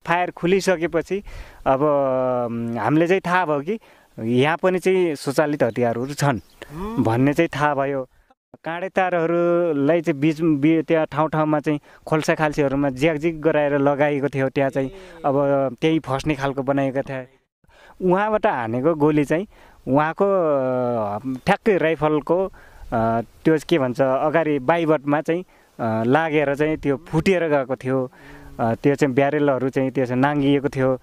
Fire खुलिसकेपछि अब हामीले चाहिँ थाहा भयो कि यहाँ पनि चाहिँ स्वचालित हतियारहरू छन् भन्ने चाहिँ थाहा भयो। काँडे तारहरूलाई चाहिँ त्यहाँ ठाउँमा चाहिँ खोल्सा खाल्सीहरूमा ज्याकजिक गराएर लगाइएको थियो। त्यहाँ चाहिँ अब त्यही फस्ने खालको बनाएको थियो। उहाँबाट हानेको गोली चाहिँ उहाँको ठ्याक्कै राइफलको त्यो के भन्छ अगाडि बाइबटमा चाहिँ लागेर चाहिँ त्यो फुटेर गएको थियो। त्यो चाहिँ ब्यारेलहरू चाहिँ त्यो चाहिँ नाङ्गिएको थियो।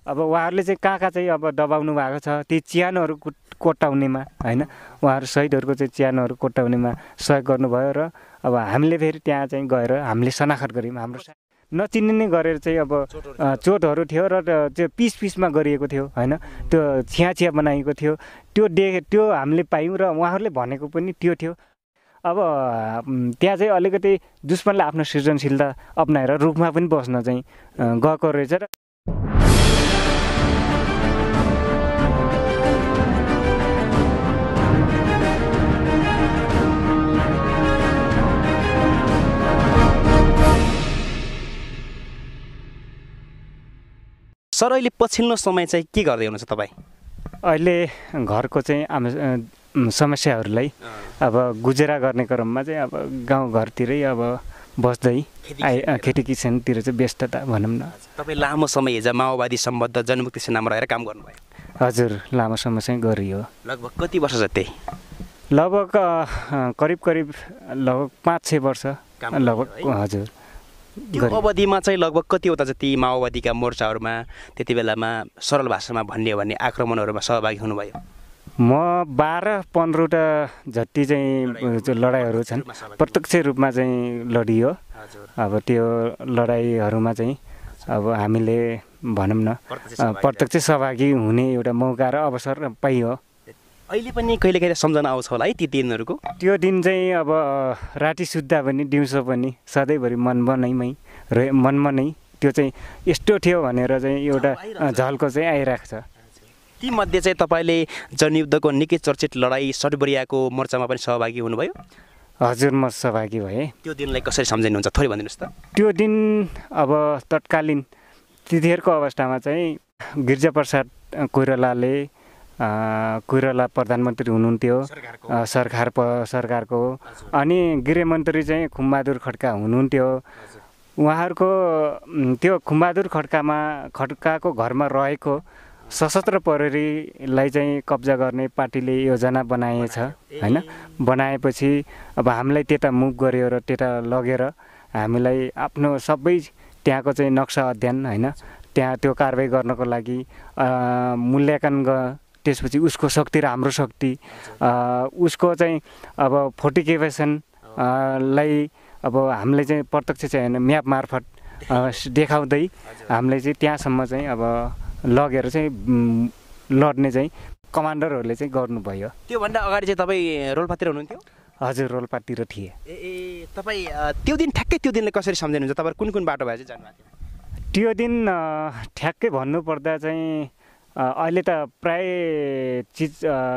अब उहाँहरूले चाहिँ कहाँ चाहिँ अब दबाउनु भएको छ ती च्यानहरू कोट्याउनेमा होइन, उहाँहरू शहीदहरूको चाहिँ च्यानहरू कोट्याउनेमा सहयोग गर्नुभयो। र अब हामीले फेरि त्यहाँ चाहिँ गएर हामीले शनाखत गऱ्यौँ। हाम्रो नचिनिने गरेर चाहिँ अब चोटहरू थियो र त्यो पिसमा गरिएको थियो होइन, त्यो छिया बनाइएको थियो। त्यो हामीले पायौँ र उहाँहरूले भनेको पनि त्यो थियो। अब त्यहाँ चाहिँ अलिकति दुश्मनले आफ्नो सृजनशीलता अपनाएर रुखमा पनि बस्न चाहिँ गएको रहेछ। र सर अहिले पछिल्लो समय चाहिँ के गर्दै हुनुहुन्छ तपाईँ? अहिले घरको चाहिँ समस्याहरूलाई अब गुजेरा गर्ने क्रममा चाहिँ अब गाउँघरतिरै अब बस्दै खेती किसानतिर चाहिँ व्यस्तता भनौँ न। तपाईँ लामो समय हिजो माओवादी सम्बद्ध जनमुक्ति सेनामा रहेर काम गर्नुभयो? हजुर, लामो समय चाहिँ गरियो। लगभग कति वर्ष जति? लगभग करिब 5-6 वर्ष लगभग। हजुर, त्यो अवधिमा चाहिँ लगभग कतिवटा जति माओवादीका मोर्चाहरूमा त्यति बेलामा सरल भाषामा भन्ने हो भने आक्रमणहरूमा सहभागी हुनुभयो? म 12-15वटा जति चाहिँ लडाइँहरू छन् प्रत्यक्ष रूपमा चाहिँ लडियो। अब त्यो लडाइँहरूमा चाहिँ अब हामीले भनौँ न प्रत्यक्ष सहभागी हुने एउटा मौका र अवसर पाइयो। अहिले पनि कहिले सम्झना आउँछ होला है ती दिनहरूको? त्यो दिन चाहिँ अब राति सुत्दा पनि दिउँसो पनि सधैँभरि मनमा नै त्यो चाहिँ यस्तो थियो भनेर चाहिँ एउटा झल्को चाहिँ आइरहेको छ। तीमध्ये चाहिँ तपाईँले जनयुद्धको निकै चर्चित लडाइँ सटबरियाको मोर्चामा पनि सहभागी हुनुभयो? हजुर, म सहभागी भएँ। त्यो दिनलाई कसरी सम्झिनुहुन्छ थोरै भनिदिनुहोस् त। त्यो दिन अब तत्कालीन त्यतिखेरको अवस्थामा चाहिँ गिरिजाप्रसाद कोइराला प्रधानमन्त्री हुनुहुन्थ्यो सरकारको, अनि गृहमन्त्री चाहिँ खुमबहादुर खड्का हुनुहुन्थ्यो। उहाँहरूको त्यो खुमबहादुर खड्काको घरमा रहेको सशस्त्र प्रहरीलाई चाहिँ कब्जा गर्ने पार्टीले योजना बनाएछ होइन। बनाएपछि अब हामीलाई त्यता मुभ गर्यो र त्यता लगेर हामीलाई आफ्नो सबै त्यहाँको चाहिँ नक्सा अध्ययन होइन, त्यहाँ त्यो कारबाही गर्नको लागि मूल्याङ्कन त्यसपछि उसको शक्ति र हाम्रो शक्ति उसको चाहिँ अब फोर्टिफिकेसनलाई अब हामीले चाहिँ प्रत्यक्ष चाहिँ होइन म्याप मार्फत देखाउँदै हामीले चाहिँ त्यहाँसम्म चाहिँ अब लगेर चाहिँ लड्ने चाहिँ कमान्डरहरूले चाहिँ गर्नुभयो। त्योभन्दा अगाडि चाहिँ तपाईँ रोल्पातिर हुनुहुन्थ्यो? हजुर, रोल्पातिर थिएँ। तपाईँ त्यो दिन ठ्याक्कै त्यो दिनलाई कसरी सम्झिनुहुन्छ? तपाईँ कुन बाटो भए चाहिँ जानुभएको थियो? त्यो दिन ठ्याक्कै भन्नुपर्दा चाहिँ अहिले त प्राय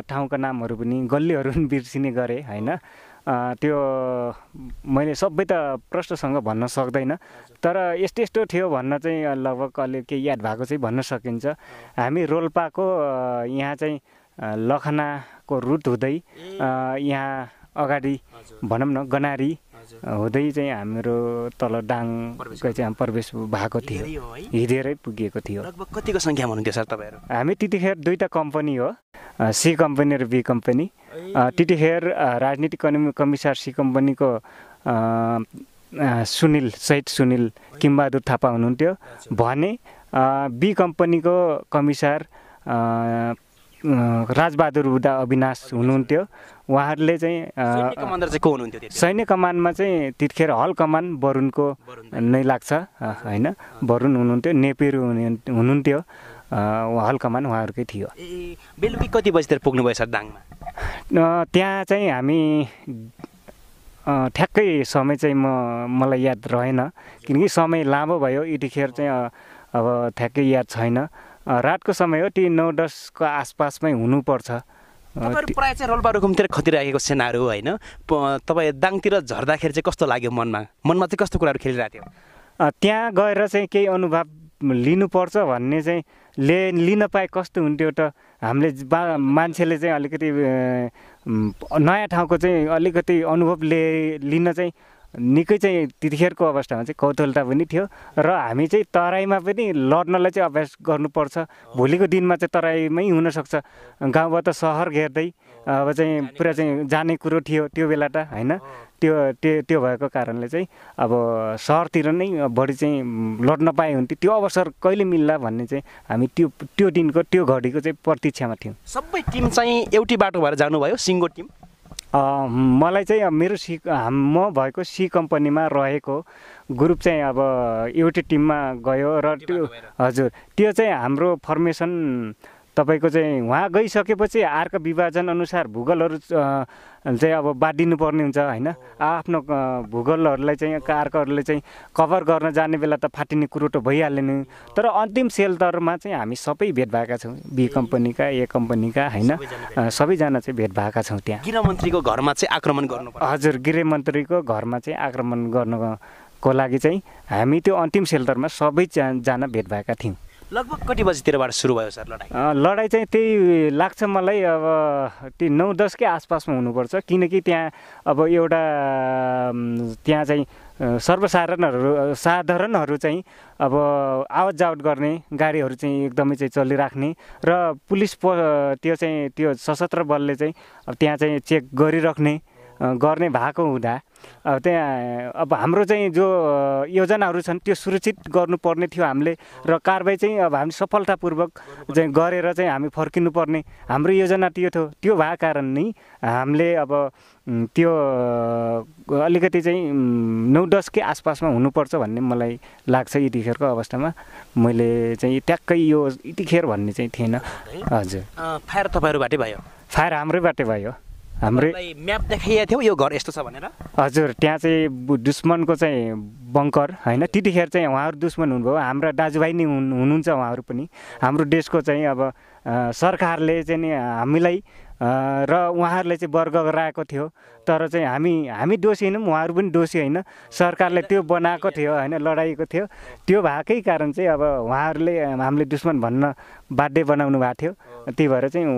ठाउँका नामहरू पनि गल्लीहरू पनि बिर्सिने गरेँ होइन। त्यो मैले सबै त प्रष्टसँग भन्न सक्दैन, तर यस्तो थियो भन्न चाहिँ लगभग अलि केही याद भएको चाहिँ भन्न सकिन्छ। हामी रोल्पाको यहाँ चाहिँ लखनाको रुट हुँदै यहाँ अगाडि भनौँ न गनारी हुँदै चाहिँ हाम्रो तल डाङको चाहिँ प्रवेश भएको थियो, हिँडेरै पुगेको थियो। लगभग कतिको सङ्ख्यामा हुनुहुन्थ्यो सर तपाईँहरू? हामी त्यतिखेर 2टा कम्पनी हो, सी कम्पनी र बी कम्पनी। त्यतिखेर राजनीतिक कमिसार सी कम्पनीको शहीद सुनिल किमबहादुर थापा हुनुहुन्थ्यो भने बी कम्पनीको कमिसार राजबहादुर बुढा अविनाश हुनुहुन्थ्यो। उहाँहरूले चाहिँ कमान्डर चाहिँ को हुनुहुन्थ्यो? सैन्य कमानमा चाहिँ त्यतिखेर हल कमान वरुणको नै लाग्छ होइन, वरुण हुनुहुन्थ्यो। नेपेरू हुनुहुन्थ्यो, हल कमान उहाँहरूकै थियो। बेलुकी कति बजीतिर पुग्नुभयो सर दाङमा? त्यहाँ चाहिँ हामी ठ्याक्कै समय चाहिँ मलाई याद रहेन, किनकि समय लामो भयो यतिखेर चाहिँ अब ठ्याक्कै याद छैन। रातको समय हो, ती 9-10 को आसपासमै हुनुपर्छ। तपाईँहरू प्रायः चाहिँ रोल्पा रुकुमतिर खतिराखेको सेनाहरू होइन, तपाईँ दाङतिर झर्दाखेरि चाहिँ कस्तो लाग्यो? मनमा चाहिँ कस्तो कुराहरू खेलिरहेको थियो? त्यहाँ गएर चाहिँ केही अनुभव लिनुपर्छ भन्ने चाहिँ लिन पाए कस्तो हुन्थ्यो त हामीले मान्छेले चाहिँ अलिकति नयाँ ठाउँको चाहिँ अलिकति अनुभव लिन चाहिँ निकै चाहिँ त्यतिखेरको अवस्थामा चाहिँ कौतूहलता पनि थियो र हामी चाहिँ तराईमा पनि लड्नलाई चाहिँ अभ्यास गर्नुपर्छ। भोलिको दिनमा चाहिँ तराईमै हुनसक्छ, गाउँबाट सहर घेर्दै अब चाहिँ पुरा चाहिँ जाने कुरो थियो त्यो बेला त होइन। त्यो भएको कारणले चाहिँ अब सहरतिर नै बढी चाहिँ लड्न पाए हुन्थ्यो। त्यो अवसर कहिले मिल्ला भन्ने चाहिँ हामी त्यो दिनको त्यो घडीको चाहिँ प्रतीक्षामा थियौँ। सबै टिम चाहिँ एउटै बाटो भएर जानुभयो, सिङ्गो टिम? मलाई चाहिँ मेरो म भएको सी कम्पनीमा रहेको ग्रुप चाहिँ अब एउटै टिममा गयो र त्यो हजुर त्यो चाहिँ हाम्रो फर्मेसन तपाईँको चाहिँ वहाँ गइसकेपछि अर्को विभाजन अनुसार भूगोलहरू चाहिँ अब बाँडिनु पर्ने हुन्छ होइन। आफ्नो भूगोलहरूलाई चाहिँ अर्कोहरूले चाहिँ कभर गर्न जाने बेला त फाटिने कुरो त भइहाल्यो नि। तर अन्तिम सेल्टरमा चाहिँ हामी सबै भेट भएका छौँ, बी कम्पनीका ए कम्पनीका होइन, सबैजना चाहिँ भेट भएका छौँ। त्यहाँ गृहमन्त्रीको घरमा चाहिँ आक्रमण गर्नु पर्यो। हजुर गृहमन्त्रीको घरमा चाहिँ आक्रमण गर्नको लागि चाहिँ हामी त्यो अन्तिम सेल्टरमा सबैजना भेट भएका थियौँ। लगभग कति बजीतिरबाट सुरु भयो सर लडाइँ? लडाइँ चाहिँ त्यही लाग्छ मलाई अब त्यो 9-10 आसपासमा हुनुपर्छ, किनकि त्यहाँ अब एउटा त्यहाँ चाहिँ साधारणहरू चाहिँ अब आवत जावत गर्ने गाडीहरू चाहिँ एकदमै चाहिँ चलिराख्ने र पुलिस त्यो सशस्त्र बलले चाहिँ अब त्यहाँ चाहिँ चेक गर्ने भएको हुँदा अब त्यहाँ अब हाम्रो चाहिँ जो योजनाहरू छन् त्यो सुरक्षित गर्नुपर्ने थियो हामीले र कारबाही चाहिँ अब हामी सफलतापूर्वक चाहिँ गरेर चाहिँ हामी फर्किनुपर्ने हाम्रो योजना त्यो थियो। त्यो भएको कारण नै हामीले अब त्यो अलिकति चाहिँ 9-10 के आसपासमा हुनुपर्छ भन्ने मलाई लाग्छ। यतिखेरको अवस्थामा मैले चाहिँ ट्याक्कै यो यतिखेर भन्ने चाहिँ थिएन। हजुर फायर तपाईँहरूबाटै भयो? फायर हाम्रैबाटै भयो। हाम्रै म्याप देखाइएको थियो यो घर यस्तो छ भनेर? हजुर त्यहाँ चाहिँ दुश्मनको चाहिँ बङ्कर होइन, त्यतिखेर चाहिँ उहाँहरू दुश्मन हुनुभयो। हाम्रा दाजुभाइ नै हुनुहुन्छ उहाँहरू पनि। हाम्रो देशको चाहिँ अब सरकारले चाहिँ नि हामीलाई र उहाँहरूले चाहिँ वर्ग गराएको थियो, तर चाहिँ हामी दोषी होइनौँ, उहाँहरू पनि दोषी होइन। सरकारले त्यो बनाएको थियो होइन, लडाइएको थियो। त्यो भएकै कारण चाहिँ अब उहाँहरूले हामीले दुश्मन भन्न बाध्य बनाउनु भएको थियो। त्यही भएर चाहिँ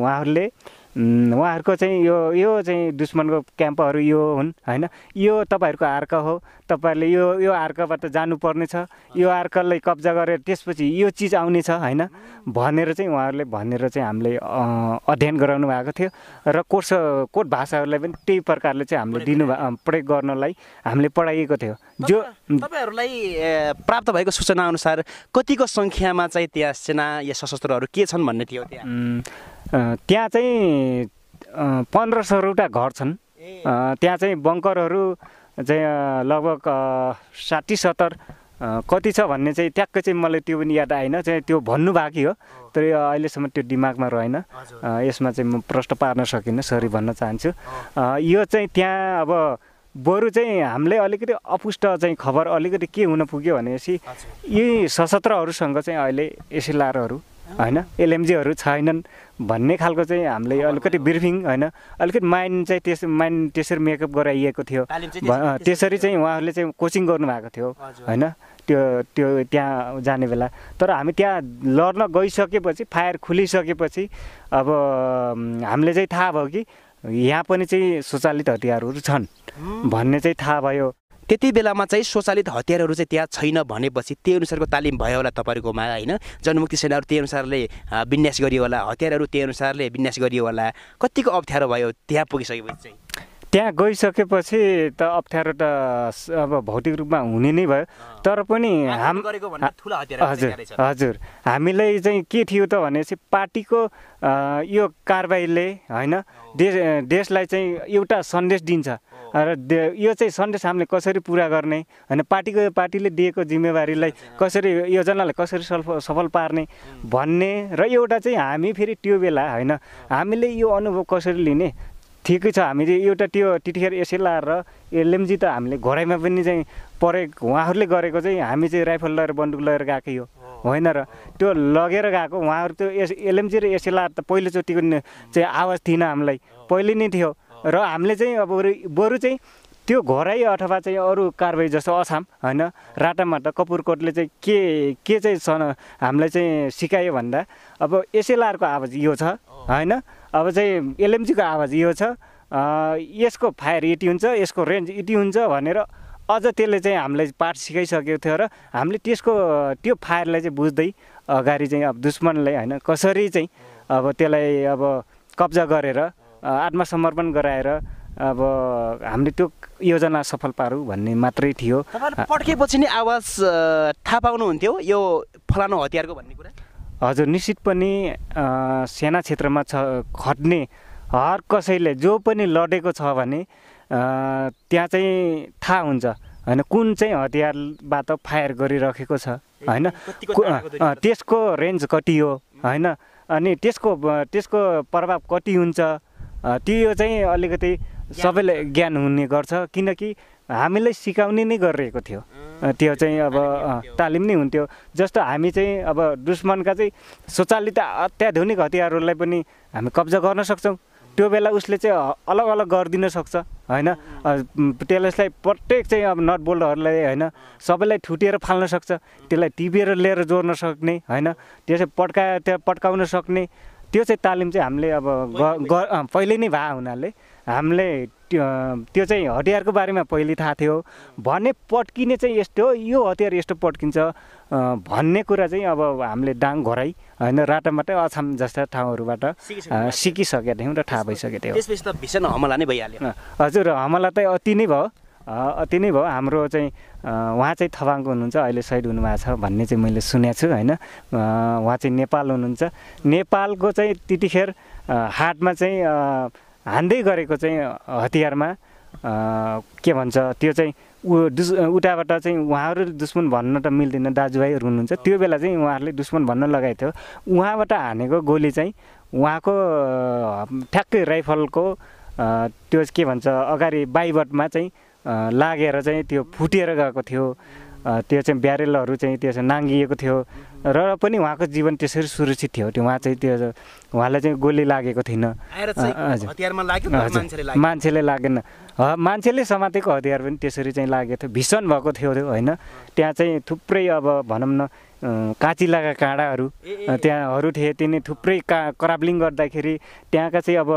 उहाँहरूको चाहिँ यो चाहिँ दुश्मनको क्याम्पहरू यो हुन् होइन। यो तपाईँहरूको अर्क हो, तपाईँहरूले यो अर्कबाट जानुपर्ने छ, यो अर्कलाई कब्जा गरेर त्यसपछि यो चिज आउने छ होइन भनेर चाहिँ उहाँहरूले भनेर चाहिँ हामीले अध्ययन गराउनु भएको थियो र कोट भाषाहरूलाई पनि त्यही प्रकारले चाहिँ हामीले प्रयोग गर्नलाई हामीले पढाइएको थियो। जो तपाईँहरूलाई प्राप्त भएको सूचना अनुसार कतिको सङ्ख्यामा चाहिँ त्यहाँ सेना या सशस्त्रहरू के छन् भन्ने थियो? त्यहाँ चाहिँ 1500वटा घर छन्। त्यहाँ चाहिँ बङ्करहरू चाहिँ लगभग 60-70 कति छ भन्ने चाहिँ ट्याक्कै चाहिँ मलाई त्यो पनि याद आएन, चाहिँ त्यो भन्नु बाँकी हो, तर अहिलेसम्म त्यो दिमागमा रहेन। यसमा चाहिँ म प्रश्न पार्न सकिनँ, सरी भन्न चाहन्छु। यो चाहिँ त्यहाँ अब बरु चाहिँ हामीले अलिकति अपुष्ट चाहिँ खबर अलिकति के हुन पुग्यो भनेपछि यी सशस्त्रहरूसँग चाहिँ अहिले एसएलआरहरू होइन, एलएमजीहरू छैनन् भन्ने खालको चाहिँ हामीले अलिकति ब्रिफिङ होइन, अलिकति माइन्ड त्यसरी मेकअप गराइएको थियो। त्यसरी चाहिँ उहाँहरूले चाहिँ कोचिङ गर्नुभएको थियो होइन त्यो त्यहाँ जाने बेला। तर हामी त्यहाँ लड्न गइसकेपछि फायर खुलिसकेपछि अब हामीले चाहिँ थाहा भयो कि यहाँ पनि चाहिँ स्वचालित हतियारहरू छन् भन्ने चाहिँ थाहा भयो। त्यति बेलामा चाहिँ स्वचालित हतियारहरू चाहिँ त्यहाँ छैन भनेपछि त्यही अनुसारको तालिम भयो होला तपाईँहरूकोमा होइन? जनमुक्ति सेनाहरू त्यही अनुसारले विन्यास गरियो होला, हतियारहरू त्यही अनुसारले विन्यास गरियो होला। कतिको अप्ठ्यारो भयो त्यहाँ पुगिसकेपछि चाहिँ? त्यहाँ गइसकेपछि त अप्ठ्यारो त अब भौतिक रूपमा हुने नै भयो, तर पनि हजुर हामीलाई चाहिँ के थियो त भनेपछि पार्टीको यो कारबाहीले होइन देशलाई चाहिँ एउटा सन्देश दिन्छ र यो चाहिँ सन्देश हामीले कसरी पुरा गर्ने होइन, पार्टीले दिएको जिम्मेवारीलाई कसरी योजनालाई कसरी सफल पार्ने भन्ने र एउटा चाहिँ हामी फेरि त्यो बेला होइन हामीले यो अनुभव कसरी लिने। ठिकै छ, हामी चाहिँ एउटा त्यतिखेर एसएलआर र एलएमजी त हामीले घरैमा पनि चाहिँ उहाँहरूले गरेको चाहिँ हामी चाहिँ राइफल लिएर बन्दुक लिएर गएकै हो होइन र त्यो लगेर गएको उहाँहरू त्यो एलएमजी र एसएलआर त पहिलोचोटिको चाहिँ आवाज थिएन, हामीलाई पहिले नै थियो र हामीले चाहिँ अब बरु चाहिँ त्यो घोराइ अथवा चाहिँ अरू कारबाही जस्तो अछाम होइन राटामाटा कपुरकोटले चाहिँ के चाहिँ हामीलाई चाहिँ सिकायो भन्दा अब एसएलआरको आवाज यो छ होइन अब चाहिँ एलएमजीको आवाज यो छ यसको फायर यति हुन्छ यसको रेन्ज यति हुन्छ भनेर अझ त्यसले चाहिँ हामीलाई पाठ सिकाइसकेको थियो र हामीले त्यो फायरलाई चाहिँ बुझ्दै अगाडि चाहिँ अब दुश्मनलाई होइन कसरी चाहिँ अब त्यसलाई अब कब्जा गरेर आत्मसमर्पण गराएर अब हामीले त्यो योजना सफल पारौँ भन्ने मात्रै थियो। पड्केपछि नै आवाज थाहा पाउनुहुन्थ्यो यो फलानु हतियारको भन्ने कुरा? हजुर निश्चित पनि सेना क्षेत्रमा खट्ने हर कसैले जो पनि लडेको छ भने त्यहाँ चाहिँ थाहा हुन्छ होइन कुन चाहिँ हतियारबाट फायर गरिराखेको छ होइन त्यसको रेन्ज कति हो होइन अनि त्यसको प्रभाव कति हुन्छ त्यो चाहिँ अलिकति सबैलाई ज्ञान हुने गर्छ किनकि हामीलाई सिकाउने नै गरिरहेको थियो त्यो चाहिँ अब तालिम नै हुन्थ्यो। जस्तो हामी चाहिँ अब दुश्मनका चाहिँ स्वचालित अत्याधुनिक हतियारहरूलाई पनि हामी कब्जा गर्न सक्छौँ त्यो बेला उसले चाहिँ अलग अलग गरिदिन सक्छ होइन त्यसलाई प्रत्येक चाहिँ अब नट बोल्टहरूलाई होइन सबैलाई ठुटेर फाल्न सक्छ त्यसलाई टिपेर लिएर जोड्न सक्ने होइन त्यो चाहिँ पड्काउन सक्ने त्यो चाहिँ तालिम चाहिँ हामीले अब पहिले नै भए हुनाले हामीले त्यो चाहिँ हतियारको बारेमा पहिले थाहा थियो भने पड्किने चाहिँ यस्तो हो यो हतियार यस्तो पड्किन्छ भन्ने कुरा चाहिँ अब हामीले डाङ घोराइ होइन राटामाटै अछाम जस्ता ठाउँहरूबाट सिकिसकेका थियौँ र थाहा भइसकेको थियो। त्यसपछि त भीषण हमला नै भइहाल्यो। हजुर हमला चाहिँ अति नै भयो हाम्रो चाहिँ उहाँ चाहिँ थवाङको हुनुहुन्छ अहिले सहिद हुनुभएको छ भन्ने चाहिँ मैले सुनेको छु होइन उहाँ चाहिँ नेपाल हुनुहुन्छ नेपालको चाहिँ त्यतिखेर हाटमा चाहिँ हान्दै गरेको चाहिँ हतियारमा के भन्छ त्यो चाहिँ उताबाट चाहिँ उहाँहरू दुश्मन भन्न त मिल्दैन दाजुभाइहरू हुनुहुन्छ त्यो बेला चाहिँ उहाँहरूले दुश्मन भन्न लगाएको थियो उहाँबाट हानेको गोली चाहिँ उहाँको ठ्याक्कै राइफलको त्यो के भन्छ अगाडि बाइबटमा चाहिँ लागेर चाहिँ त्यो फुटेर गएको थियो त्यो चाहिँ ब्यारेलहरू चाहिँ त्यो चाहिँ नाङ्गिएको थियो र पनि उहाँको जीवन त्यसरी सुरक्षित थियो त्यो उहाँ चाहिँ त्यो उहाँलाई चाहिँ गोली लागेको थिएन मान्छेले लागेन मान्छेले समातेको हतियार पनि त्यसरी चाहिँ लागेको थियो भीषण भएको थियो होइन त्यहाँ चाहिँ थुप्रै अब भनौँ न काँचिलाका काँडाहरू त्यहाँहरू थिए तिनी थुप्रै कराब्लिङ गर्दाखेरि त्यहाँका चाहिँ अब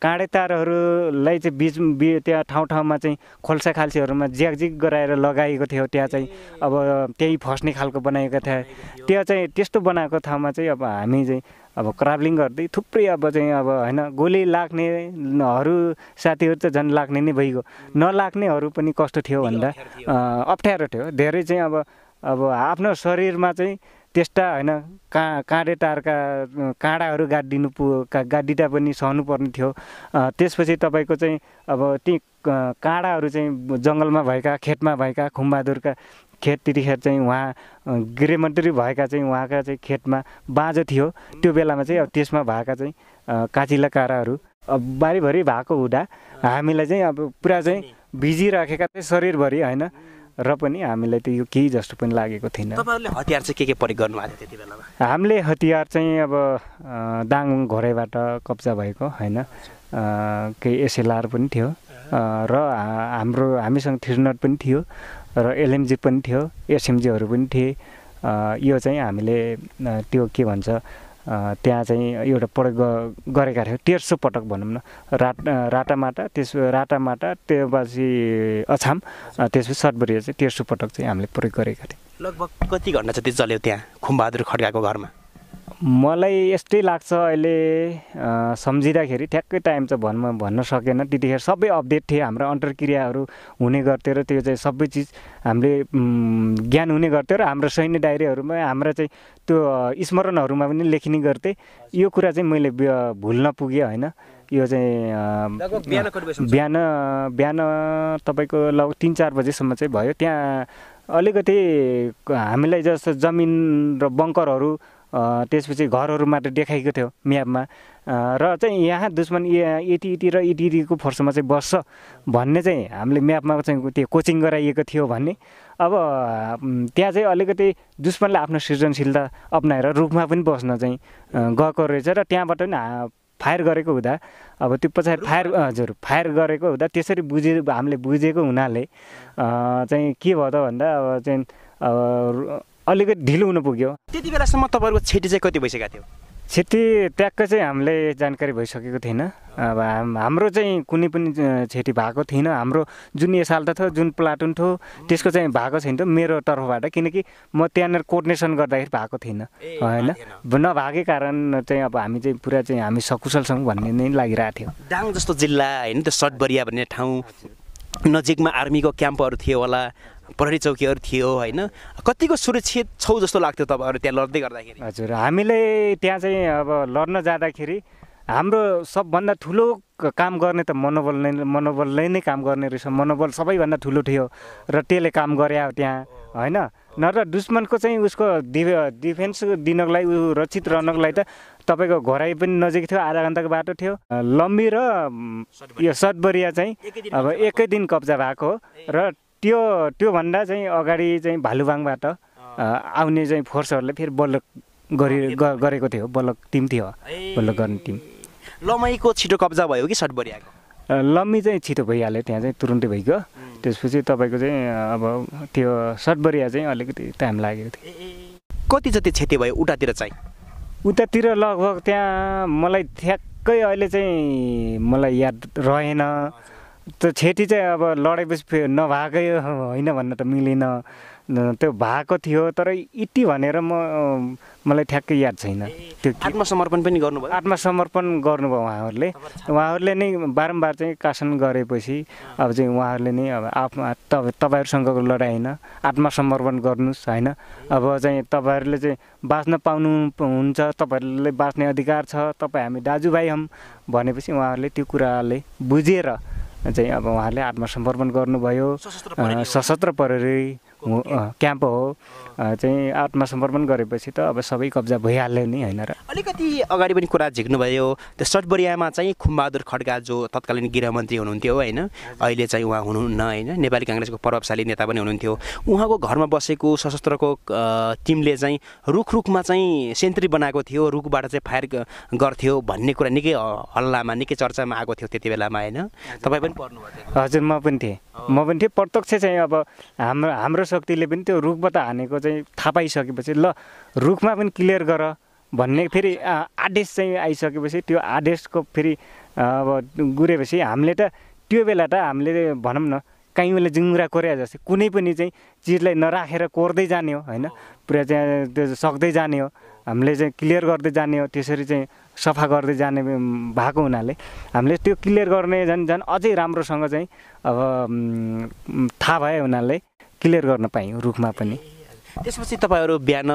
काँडे तारहरूलाई चाहिँ त्यहाँ ठाउँमा चाहिँ खोल्सा खाल्सीहरूमा ज्याकजिक गराएर लगाएको थियो त्यहाँ चाहिँ अब त्यही फस्ने खालको बनाएको थियो त्यहाँ चाहिँ त्यस्तो बनाएको ठाउँमा चाहिँ अब हामी चाहिँ अब क्राभलिङ गर्दै थुप्रै अब चाहिँ अब होइन गोली लाग्नेहरू साथीहरू त झन् लाग्ने नै भइगयो नलाग्नेहरू पनि कस्तो थियो भन्दा अप्ठ्यारो थियो धेरै चाहिँ अब आफ्नो शरीरमा चाहिँ त्यस्ता होइन काँडे तारका काँडाहरू गाडिदिँदा पनि सहनुपर्ने थियो। त्यसपछि तपाईँको चाहिँ अब ती काँडाहरू चाहिँ जङ्गलमा भएका खेतमा भएका खुमबहादुरका खेत त्यतिखेर चाहिँ उहाँ गृहमन्त्री भएका चाहिँ उहाँका चाहिँ खेतमा बाँझो थियो त्यो बेलामा चाहिँ अब त्यसमा भएका चाहिँ काँचिला काँडाहरू अब बारीभरि भएको हुँदा हामीलाई चाहिँ अब पुरा चाहिँ भिजिराखेका चाहिँ शरीरभरि होइन र पनि हामीलाई त यो केही जस्तो पनि लागेको थिएन। तपाईँहरूले हतियार चाहिँ के प्रयोग गर्नुभएको थियो त्यति बेलामा? हामीले हतियार चाहिँ अब दाङ घोराइबाट कब्जा भएको होइन केही एसएलआर पनि थियो र हामीसँग थ्रिनट पनि थियो र एलएमजी पनि थियो एसएमजीहरू पनि थिए यो चाहिँ हामीले त्यो के भन्छ त्यहाँ चाहिँ एउटा प्रयोग गरेका थियौँ 1300 पटक भनौँ न राटामाटा त्यसपछि अछाम त्यसपछि सतबरी चाहिँ 1300 पटक चाहिँ हामीले प्रयोग गरेका थियौँ। लगभग कति घन्टा जति चल्यो त्यहाँ खुमबहादुर खड्काको घरमा? मलाई यस्तै लाग्छ अहिले सम्झिँदाखेरि ठ्याक्कै टाइम चाहिँ भन्न सकेन त्यतिखेर सबै अपडेट थिए हाम्रो अन्तर्क्रियाहरू हुने गर्थ्यो र त्यो चाहिँ सबै चिज हामीले ज्ञान हुने गर्थ्यो र हाम्रो सैन्य डायरीहरूमा हाम्रा चाहिँ त्यो स्मरणहरूमा पनि लेखिने गर्थे यो कुरा चाहिँ मैले भुल्न पुगेँ होइन यो चाहिँ बिहान तपाईँको लगभग 3-4 बजेसम्म चाहिँ भयो त्यहाँ अलिकति हामीलाई जस्तो जमिन र बङ्करहरू त्यसपछि घरहरू मात्र देखाइएको थियो म्यापमा र चाहिँ यहाँ दुश्मन यति र यतिको फोर्समा चाहिँ बस्छ भन्ने चाहिँ हामीले म्यापमा चाहिँ त्यो कोचिङ गराइएको थियो भन्ने अब त्यहाँ चाहिँ अलिकति दुश्मनले आफ्नो सृजनशीलता अप्नाएर रुखमा पनि बस्न चाहिँ गएको रहेछ र त्यहाँबाट पनि फायर गरेको हुँदा अब त्यो पछाडि फायर गरेको हुँदा त्यसरी हामीले बुझेको हुनाले चाहिँ के भयो त भन्दा अब चाहिँ अलिकति ढिलो हुन पुग्यो। त्यति बेलासम्म तपाईँहरूको क्षति चाहिँ कति भइसकेको थियो? क्षति ट्याक्कै चाहिँ हामीले जानकारी भइसकेको थिएन। अब हाम्रो चाहिँ कुनै पनि क्षति भएको थिएन। हाम्रो जुन एसाल्टा थियो, जुन प्लाटुन थियो, त्यसको चाहिँ भएको छैन थियो मेरो तर्फबाट, किनकि म त्यहाँनिर कोर्डिनेसन गर्दाखेरि भएको थिएन होइन। नभएकै कारण चाहिँ अब हामी चाहिँ पुरा चाहिँ हामी सकुशल छौँ भन्ने नै लागिरहेको थियो। दाङ जस्तो जिल्ला होइन, त्यो सटबरिया भन्ने ठाउँ नजिकमा आर्मीको क्याम्पहरू थियो होला, प्रहरी चौकीहरू थियो होइन, कतिको सुरक्षित छौ जस्तो लाग्थ्यो तपाईँहरू त्यहाँ लड्दै गर्दाखेरि? हजुर, हामीले त्यहाँ चाहिँ अब लड्न जाँदाखेरि हाम्रो सबभन्दा ठुलो काम गर्ने त मनोबलले नै काम गर्ने रहेछ। मनोबल सबैभन्दा ठुलो थियो र त्यसले काम गरे त्यहाँ होइन। नत्र दुश्मनको चाहिँ उसको डिफेन्स दिनको लागि, रक्षित रहनको लागि त तपाईँको घरै पनि नजिक थियो, आधा घन्टाको बाटो थियो। लम्बी र यो सटबरिया चाहिँ अब एकै दिन कब्जा भएको र त्योभन्दा चाहिँ अगाडि चाहिँ भालुबाङबाट आउने चाहिँ फोर्सहरूले फेरि बल्ल गरेको थियो। बल्ल टिम थियो, बल्ल गर्ने टिम। लम्मीको छिटो कब्जा भयो कि सटबरियाको? लम्मी चाहिँ छिटो भइहाल्यो, त्यहाँ चाहिँ तुरुन्तै भइगयो। त्यसपछि तपाईँको चाहिँ अब त्यो सटबरिया चाहिँ अलिकति टाइम लागेको थियो। कति जति क्षति भयो उतातिर चाहिँ? उतातिर लगभग त्यहाँ मलाई ठ्याक्कै अहिले चाहिँ मलाई याद रहेन। त्यो क्षति चाहिँ अब लडेपछि नभएकै होइन भन्न त मिलेन, त्यो भएको थियो। तर यति भनेर मलाई ठ्याक्कै याद छैन। त्यो आत्मसमर्पण पनि गर्नुभयो? आत्मसमर्पण गर्नुभयो उहाँहरूले नै बारम्बार चाहिँ शासन गरेपछि अब चाहिँ उहाँहरूले नै अब तपाईँहरूसँगको लडाइँ होइन, आत्मसमर्पण गर्नुहोस् होइन। अब चाहिँ तपाईँहरूले चाहिँ बाँच्न पाउनुहुन्छ, तपाईँहरूले बाँच्ने अधिकार छ, तपाईँ हामी दाजुभाइ हौँ भनेपछि उहाँहरूले त्यो कुराले बुझेर चाहिँ अब उहाँहरूले आत्मसमर्पण गर्नुभयो। सशस्त्र प्रहरी क्याम्प हो चाहिँ आत्मसमर्पण गरेपछि त अब सबै कब्जा भइहाल्यो नि होइन र। अलिकति अगाडि पनि कुरा झिक्नुभयो, त्यो सटबरियामा चाहिँ खुमबहादुर खड्का जो तत्कालीन गृहमन्त्री हुनुहुन्थ्यो होइन, अहिले चाहिँ उहाँ हुनुहुन्न होइन, नेपाली काङ्ग्रेसको प्रभावशाली नेता पनि हुनुहुन्थ्यो। उहाँको घरमा बसेको सशस्त्रको टिमले चाहिँ रुखमा चाहिँ सेन्ट्री बनाएको थियो, रुखबाट चाहिँ फायर गर्थ्यो भन्ने कुरा निकै हल्लामा निकै चर्चामा आएको थियो त्यति बेलामा होइन? तपाईँ पनि पर्नुभएको? हजुर, म पनि थिएँ। प्रत्यक्ष चाहिँ अब हाम्रो शक्तिले पनि त्यो रुखबाट हानेको चाहिँ थाहा पाइसकेपछि ल रुखमा पनि क्लियर गर भन्ने फेरि आदेश चाहिँ आइसकेपछि त्यो आदेशको फेरि अब गुरेपछि हामीले त त्यो बेला त हामीले भनौँ न कहीँ बेला जुङ्गुरा कोर्या जस्तै कुनै पनि चाहिँ चिजलाई नराखेर कोर्दै जाने हो होइन, पुरा चाहिँ त्यो सक्दै जाने हो, हामीले चाहिँ क्लियर गर्दै जाने हो। त्यसरी चाहिँ सफा गर्दै जाने भएको हुनाले हामीले त्यो क्लियर गर्ने झन् अझै राम्रोसँग चाहिँ अब थाहा भयो हुनाले क्लियर गर्न पायौँ रुखमा पनि। त्यसपछि तपाईँहरू बिहान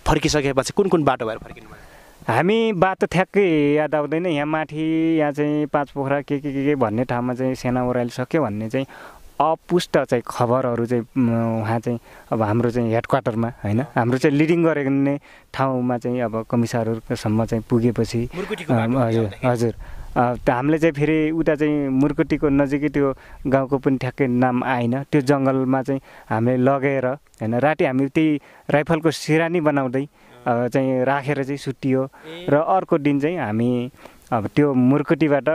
फर्किसकेपछि कुन बाटो भएर फर्किनु भयो? हामी बाटो ठ्याक्कै याद आउँदैन। यहाँ माथि यहाँ चाहिँ 5 पोखरा के भन्ने ठाउँमा चाहिँ सेना ओह्रालिसक्यो भन्ने चाहिँ अपुष्ट चाहिँ खबरहरू चाहिँ उहाँ चाहिँ अब हाम्रो चाहिँ हेडक्वार्टरमा होइन, हाम्रो चाहिँ लिडिङ गर्ने ठाउँमा चाहिँ अब कमिसारहरूसम्म चाहिँ पुगेपछि हजुर हामीले चाहिँ फेरि उता चाहिँ मुर्कुटीको नजिकै त्यो गाउँको पनि ठ्याक्कै नाम आएन, त्यो जङ्गलमा चाहिँ हामीले लगेर होइन राति हामी त्यही राइफलको सिरानी बनाउँदै चाहिँ राखेर चाहिँ सुत्तियो र अर्को दिन चाहिँ हामी अब त्यो मुर्कुटीबाट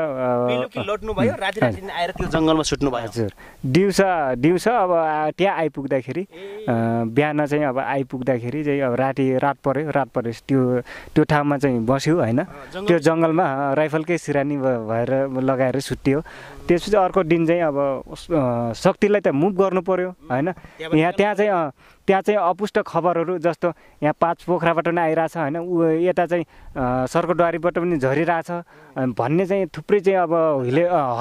लड्नु भयो, राति आएर त्यो जङ्गलमा सुत्नु भयो? हजुर, दिउँसो अब त्यहाँ आइपुग्दाखेरि बिहान चाहिँ अब आइपुग्दाखेरि चाहिँ अब रात पऱ्यो त्यो ठाउँमा चाहिँ बस्यो होइन, त्यो जङ्गलमा राइफलकै सिरानी भएर लगाएर सुत्यो। त्यसपछि अर्को दिन चाहिँ अब शक्तिलाई त मुभ गर्नु पऱ्यो होइन। त्यहाँ चाहिँ अपुष्ट खबरहरू जस्तो यहाँ 5 पोखराबाट पनि आइरहेछ होइन, यता चाहिँ सर्कोद्वारीबाट पनि झरिरहेछ भन्ने चाहिँ थुप्रै चाहिँ अब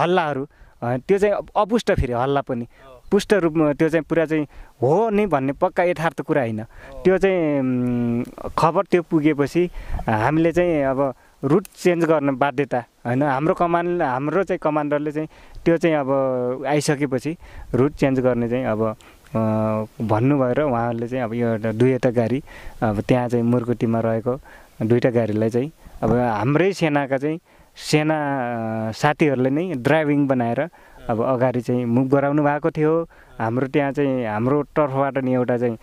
हल्लाहरू, त्यो चाहिँ अपुष्ट फेरि हल्ला पनि पुष्ट रूपमा त्यो चाहिँ पुरा चाहिँ हो नै भन्ने पक्का यथार्थ कुरा होइन। त्यो चाहिँ खबर त्यो पुगेपछि हामीले चाहिँ अब रुट चेन्ज गर्न बाध्यता होइन, हाम्रो चाहिँ कमान्डरले चाहिँ त्यो चाहिँ अब आइसकेपछि रुट चेन्ज गर्ने चाहिँ अब भन्नुभयो र उहाँहरूले चाहिँ अब यो दुईवटा गाडी अब त्यहाँ चाहिँ मुर्कुटीमा रहेको 2टा गाडीलाई चाहिँ अब हाम्रै सेनाका चाहिँ सेना साथीहरूले नै ड्राइभिङ बनाएर अब अगाडि चाहिँ मुख गराउनु भएको थियो। हाम्रो त्यहाँ चाहिँ हाम्रो तर्फबाट नि एउटा चाहिँ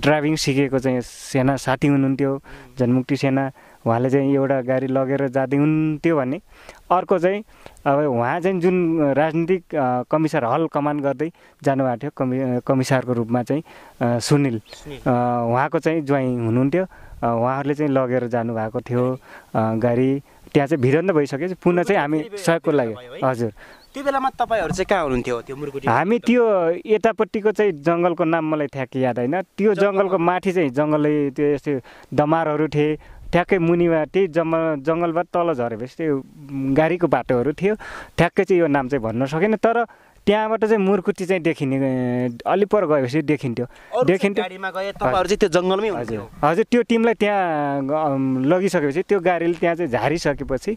ड्राइभिङ सिकेको चाहिँ सेना साथी हुनुहुन्थ्यो, जनमुक्ति सेना, उहाँले चाहिँ एउटा गाडी लगेर जाँदै हुन्थ्यो भने अर्को चाहिँ अब उहाँ चाहिँ जुन राजनीतिक कमिसार हल कमान गर्दै जानुभएको थियो कमिसारको रूपमा चाहिँ सुनिल, उहाँको चाहिँ ज्वाइँ हुनुहुन्थ्यो। उहाँहरूले चाहिँ लगेर जानुभएको थियो गाडी। त्यहाँ चाहिँ भिडन्त भइसकेपछि पुनः चाहिँ हामी सहयोगको लागि। हजुर, त्यो बेलामा तपाईँहरू चाहिँ कहाँ हुनुहुन्थ्यो त्यो मुर्कुटी? हामी त्यो यतापट्टिको चाहिँ जङ्गलको नाम मलाई ठ्याक्कै याद होइन। त्यो जङ्गलको माथि चाहिँ जङ्गलै त्यो यस्तो दमारहरू थिए, ठ्याक्कै मुनिमा त्यही जङ्गलबाट तल झरेपछि त्यो गाडीको बाटोहरू थियो। ठ्याक्कै चाहिँ यो नाम चाहिँ भन्न सकेन, तर त्यहाँबाट चाहिँ मुर्कुटी चाहिँ देखिने, अलि पर गएपछि देखिन्थ्यो। गाडीमा गए तपाईँहरू चाहिँ त्यो जङ्गलमै हुनुहुन्थ्यो? हजुर, त्यो टिमलाई त्यहाँ लगिसकेपछि त्यो गाडीले त्यहाँ चाहिँ झारिसकेपछि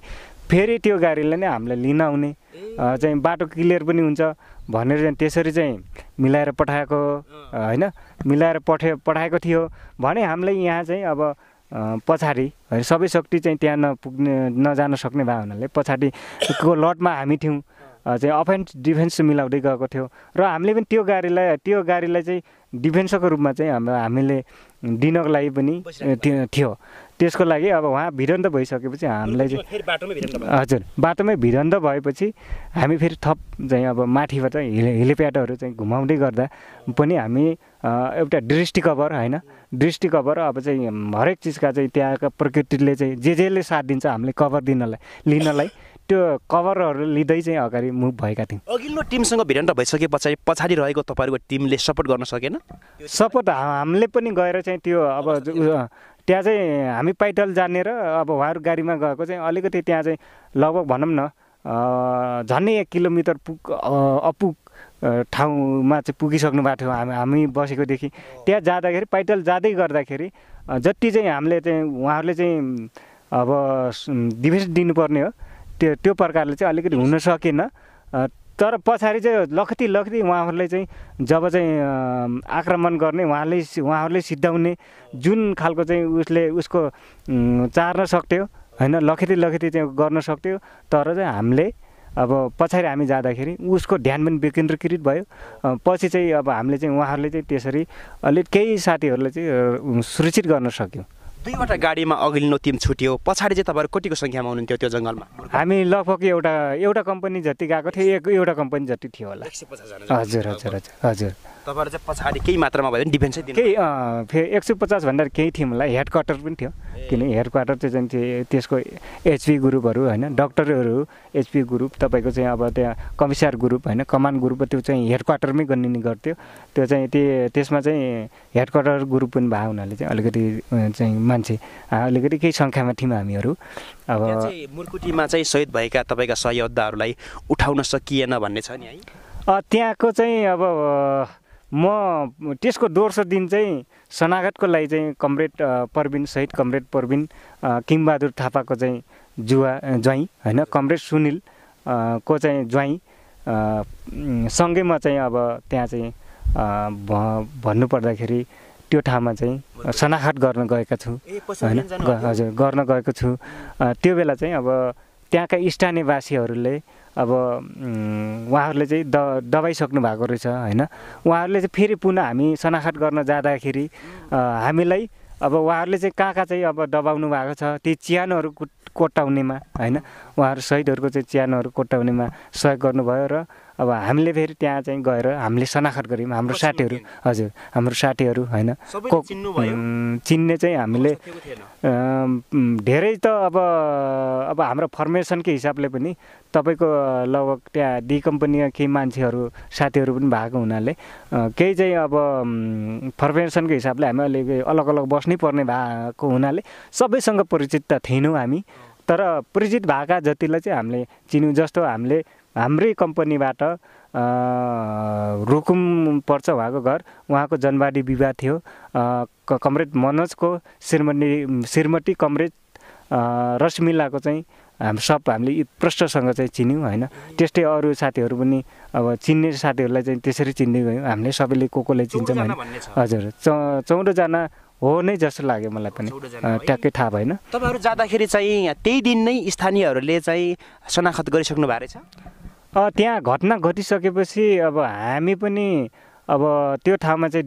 फेरि त्यो गाडीलाई नै हामीलाई लिन आउने चाहिँ बाटो क्लियर पनि हुन्छ भनेर चाहिँ त्यसरी चाहिँ मिलाएर पठाएको होइन, मिलाएर पठाएको थियो भने हामीलाई यहाँ चाहिँ अब पछाडि सबै शक्ति चाहिँ त्यहाँ नजान सक्ने भयो हुनाले पछाडिको लटमा हामी थियौँ, चाहिँ अफेन्स डिफेन्स मिलाउँदै गएको थियो र हामीले पनि त्यो गाडीलाई चाहिँ डिफेन्सको रूपमा चाहिँ हामीले दिनको लागि पनि थियो। त्यसको लागि अब उहाँ भिडन्त भइसकेपछि हामीलाई चाहिँ हजुर बाटोमै भिडन्त भएपछि हामी फेरि थप चाहिँ अब माथिबाट हेलिप्याडहरू चाहिँ घुमाउँदै गर्दा पनि हामी एउटा दृष्टि कभर होइन, दृष्टि कभर अब चाहिँ हरेक चिजका चाहिँ त्यहाँका प्रकृतिले चाहिँ जेले साथ दिन्छ हामीले कभर लिनलाई त्यो कभरहरू लिँदै चाहिँ अगाडि मुभ भएका थियौँ। अघिल्लो टिमसँग भिडन्त भइसके पछाडि रहेको तपाईँको टिमले सपोर्ट गर्न सकेन? सपोर्ट हामीले पनि गएर चाहिँ त्यो अब त्यहाँ चाहिँ हामी पैदल जाने र अब उहाँहरू गाडीमा गएको चाहिँ अलिकति त्यहाँ चाहिँ लगभग भनौँ न झन्डै 1 किलोमिटर अपुग ठाउँमा चाहिँ पुगिसक्नु भएको थियो हामी बसेकोदेखि। त्यहाँ जाँदाखेरि पैदल जाँदै गर्दाखेरि जति चाहिँ हामीले चाहिँ उहाँहरूले चाहिँ अब डिफेन्स दिनुपर्ने हो त्यो प्रकारले चाहिँ अलिकति हुन सकेन। तर पछाडि चाहिँ लखती उहाँहरूले चाहिँ जब चाहिँ आक्रमण गर्ने उहाँहरूले सिद्धाउने जुन खालको चाहिँ उसको चार्न सक्थ्यो होइन, लखती चाहिँ गर्न सक्थ्यो। तर चाहिँ हामीले अब पछाडि हामी जाँदाखेरि उसको ध्यान पनि विकेन्द्रीकृत भयो। पछि चाहिँ अब हामीले चाहिँ उहाँहरूले चाहिँ त्यसरी अलिक केही साथीहरूलाई चाहिँ सुरक्षित गर्न सक्यौँ। दुईवटा गाडीमा अघिल्लो टिम छुट्यो, पछाडि चाहिँ तपाईँहरू कतिको सङ्ख्यामा हुनुहुन्थ्यो त्यो जङ्गलमा? हामी लगभग एउटा कम्पनी जति गएको थियो, एउटा कम्पनी जति थियो होला। 150 जना? हजुर हजुर हजुर हजुर। तपाईँहरू चाहिँ पछाडि केही मात्रामा भयो भने डिफेन्सै दिनु? केही फेरि 150 भन्दा केही थियौँ होला। हेड क्वार्टर पनि थियो, किनकि हेड क्वार्टर चाहिँ त्यसको एचपी ग्रुपहरू होइन, डक्टरहरू एचपी ग्रुप, तपाईँको चाहिँ अब त्यहाँ कमिसार ग्रुप होइन, कमान ग्रुप, त्यो चाहिँ हेड क्वार्टरमै गनिने गर्थ्यो। त्यो चाहिँ त्यसमा चाहिँ हेड क्वार्टर ग्रुप पनि भएको हुनाले चाहिँ अलिकति चाहिँ मान्छे अलिकति केही सङ्ख्यामा थियौँ हामीहरू। अब मुर्कुटीमा चाहिँ शहीद भएका तपाईँका सहयोद्धाहरूलाई उठाउन सकिएन भन्ने छ नि है? त्यहाँको चाहिँ अब म त्यसको दोस्रो दिन चाहिँ शनाखतको लागि चाहिँ कमरेड परबिन, शहीद कमरेड परबिन किङबहादुर थापाको चाहिँ ज्वाइँ होइन, कमरेड सुनिल को चाहिँ ज्वाइँ सँगैमा चाहिँ अब त्यहाँ चाहिँ भन्नुपर्दाखेरि त्यो ठाउँमा चाहिँ शनाखत गर्न गएका छु होइन, हजुर गर्न गएको छु। त्यो बेला चाहिँ अब त्यहाँका स्थानीयवासीहरूले अब उहाँहरूले चाहिँ दबाइसक्नु भएको रहेछ होइन। उहाँहरूले चाहिँ फेरि पुनः हामी शनाखत गर्न जाँदाखेरि हामीलाई अब उहाँहरूले चाहिँ कहाँ चाहिँ अब दबाउनु भएको छ, ती च्यानहरू कोट्याउनेमा होइन, उहाँहरू शहीदहरूको चाहिँ च्यानहरू कोट्याउनेमा सहयोग गर्नुभयो। र अब हामीले फेरि त्यहाँ चाहिँ गएर हामीले शनाखत गऱ्यौँ। हाम्रो साथीहरू, हजुर हाम्रो साथीहरू होइन, चिन्ने चाहिँ हामीले धेरै त अब हाम्रो फर्मेसनकै हिसाबले पनि तपाईँको लगभग त्यहाँ डी कम्पनीका केही मान्छेहरू साथीहरू पनि भएको हुनाले केही चाहिँ अब फर्मेसनको हिसाबले हामी अलिक अलग अलग बस्नै पर्ने भएको हुनाले सबैसँग परिचित त थिएनौँ हामी। तर परिचित भएका जतिलाई चाहिँ हामीले चिन्यौँ। जस्तो हामीले हाम्रै कम्पनीबाट रुकुम पर्छ उहाँको घर, उहाँको जनवादी विवाह थियो। कमरेड मनोजको श्रीमती कमरेड रश्मिलाको चाहिँ हामीले प्रष्टसँग चाहिँ चिन्यौँ होइन। त्यस्तै अरू साथीहरू पनि अब चिन्ने साथीहरूलाई चाहिँ त्यसरी चिन्दै गयौँ हामीले। सबैले कोले चिन्छ भने हजुर 14 जना हो नै जस्तो लाग्यो मलाई पनि, ट्याक्कै थाहा भएन। तपाईँहरू जाँदाखेरि चाहिँ त्यही दिन नै स्थानीयहरूले चाहिँ शनाखत गरिसक्नु भएको रहेछ? त्यहाँ घटना घटिसकेपछि अब हामी पनि अब त्यो ठाउँमा चाहिँ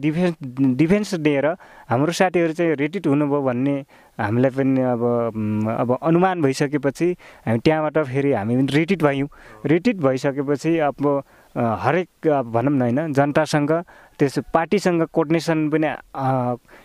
डिफेन्स दिएर हाम्रो साथीहरू चाहिँ रिट्रिट हुनुभयो भन्ने हामीलाई पनि अब अनुमान भइसकेपछि हामी त्यहाँबाट फेरि हामी रिट्रिट भयौँ। रिट्रिट भइसकेपछि अब हरेक भनौँ न होइन जनतासँग त्यसो पार्टीसँग कोर्डिनेसन पनि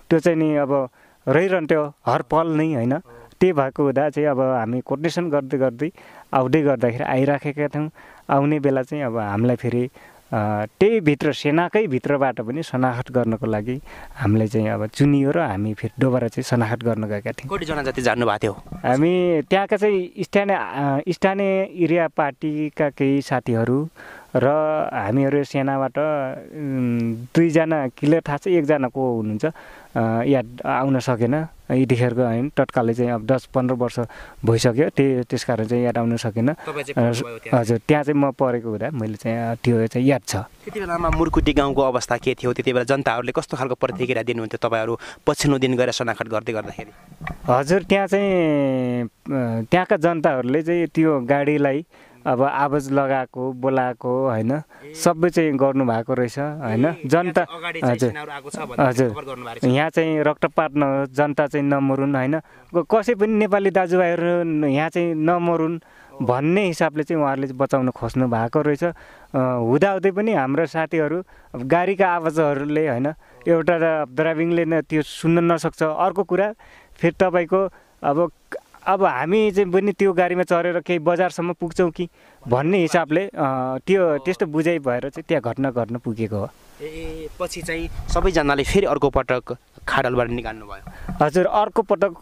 त्यो चाहिँ नि अब रहिरहन्थ्यो हर पल नै होइन। त्यही भएको हुँदा चाहिँ अब हामी कोर्डिनेसन गर्दै गर्दै आउँदै गर्दाखेरि आइराखेका थियौँ। आउने बेला चाहिँ अब हामीलाई फेरि त्यही भित्र सेनाकै भित्रबाट पनि सनाखत गर्नको लागि हामीलाई चाहिँ अब चुनियो र हामी फेरि दोबारा चाहिँ सनाखत गर्न गएका थियौँ। कतिजना जति जानुभएको थियो? हामी त्यहाँका चाहिँ स्थानीय एरिया पार्टीका केही साथीहरू र हामीहरू सेनाबाट 2 जना क्लियर थाहा छ, 1 जना को हुनुहुन्छ याद आउन सकेन यतिखेरको होइन। तत्कालै चाहिँ अब 10-15 वर्ष भइसक्यो त्यसकारण चाहिँ याद आउन सकेन। हजुर त्यहाँ चाहिँ म परेको हुँदा मैले चाहिँ त्यो चाहिँ याद छ। त्यति बेलामा मुर्कुटी गाउँको अवस्था के थियो? त्यति बेला जनताहरूले कस्तो खालको प्रतिक्रिया दिनुहुन्थ्यो तपाईँहरू पछिल्लो दिन गएर सनाखत गर्दै गर्दाखेरि? हजुर त्यहाँ चाहिँ त्यहाँका जनताहरूले चाहिँ त्यो गाडीलाई अब आवाज लगाएको बोलाएको होइन सबै चाहिँ गर्नुभएको रहेछ होइन। जनता हजुर यहाँ चाहिँ रक्तपात नहोस्, जनता चाहिँ नमरुन् होइन, कसै पनि नेपाली दाजुभाइहरू यहाँ चाहिँ नमरुन् भन्ने हिसाबले चाहिँ उहाँहरूले बचाउन खोज्नु भएको रहेछ। हुँदाहुँदै पनि हाम्रो साथीहरू गाडीका आवाजहरूले होइन एउटा ड्राइभिङले त्यो सुन्न नसक्छ। अर्को कुरा फेरि तपाईँको अब हामी चाहिँ पनि त्यो गाडीमा चढेर केही बजारसम्म पुग्छौँ कि भन्ने हिसाबले त्यस्तो बुझाइ भएर चाहिँ त्यहाँ घटना गर्न पुगेको हो। पछि चाहिँ सबैजनाले फेरि अर्को पटक खाडलबाट निकाल्नु भयो? हजुर अर्को पटक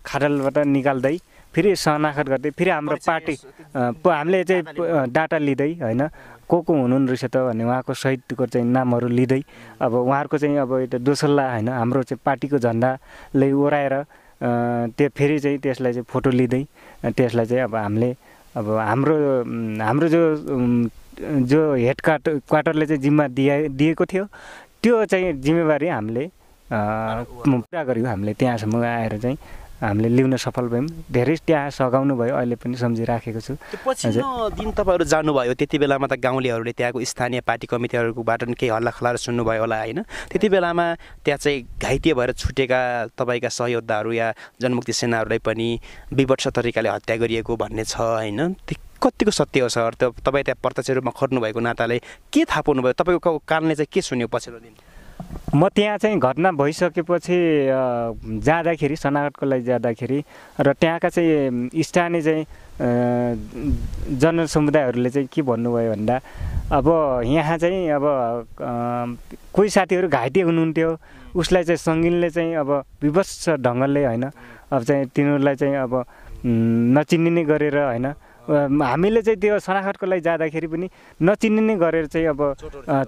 खाडलबाट निकाल्दै फेरि सनाखत गर्दै फेरि हाम्रो पार्टी हामीले चाहिँ डाटा लिँदै होइन को हुनुहुन्न रहेछ त भन्ने उहाँको सहितको चाहिँ नामहरू लिँदै अब उहाँहरूको चाहिँ अब एउटा दोसल्ला होइन हाम्रो चाहिँ पार्टीको झन्डाले ओराएर त्यो फेरि चाहिँ त्यसलाई चाहिँ फोटो लिँदै त्यसलाई चाहिँ अब हामीले अब हाम्रो जो हेड क्वार्टरले चाहिँ जिम्मा दिएको थियो त्यो चाहिँ जिम्मेवारी हामीले पुरा गऱ्यौँ। हामीले त्यहाँसम्म आएर चाहिँ हामीले ल्याउन सफल भयौँ। धेरै त्यहाँ सघाउनु भयो, अहिले पनि सम्झिराखेको छु। पछिल्लो दिन तपाईँहरू जानुभयो, त्यति बेलामा त गाउँलेहरूले त्यहाँको स्थानीय पार्टी कमिटीहरूबाट पनि केही हल्लाखल्लाहरू सुन्नुभयो होला होइन? त्यति बेलामा त्यहाँ चाहिँ घाइते भएर छुटेका तपाईँका सहयोद्धाहरू या जनमुक्ति सेनाहरूलाई पनि विवश तरिकाले हत्या गरिएको भन्ने छ होइन? कतिको सत्य हो सर? तपाईँ त्यहाँ प्रत्यक्ष रूपमा खट्नुभएको नाताले के थाहा पाउनुभयो? तपाईँको कारणले चाहिँ के सुन्यो पछिल्लो दिन? म त्यहाँ चाहिँ घटना भइसकेपछि जाँदाखेरि सनाखतको लागि जाँदाखेरि र त्यहाँका चाहिँ स्थानीय चाहिँ जनसमुदायहरूले चाहिँ के भन्नुभयो भन्दा अब यहाँ चाहिँ अब कोही साथीहरू घाइते हुनुहुन्थ्यो, उसलाई चाहिँ सङ्गिनले चाहिँ अब विवश ढङ्गले होइन अब चाहिँ तिनीहरूलाई चाहिँ अब नचिनिने गरेर होइन हामीले चाहिँ त्यो सनाखतको लागि जाँदाखेरि पनि नचिनिने गरेर चाहिँ अब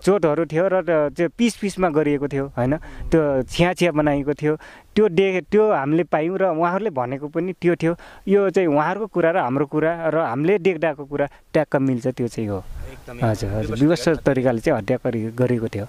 चोटहरू थियो र त्यो पिसमा गरिएको थियो होइन, त्यो छिया बनाइएको थियो। त्यो हामीले पायौँ र उहाँहरूले भनेको पनि त्यो थियो। यो चाहिँ उहाँहरूको कुरा र हाम्रो कुरा र हामीले देख्दाको कुरा ट्याक्क मिल्छ, त्यो चाहिँ हो। हजुर विवश तरिकाले चाहिँ हत्या गरिएको थियो।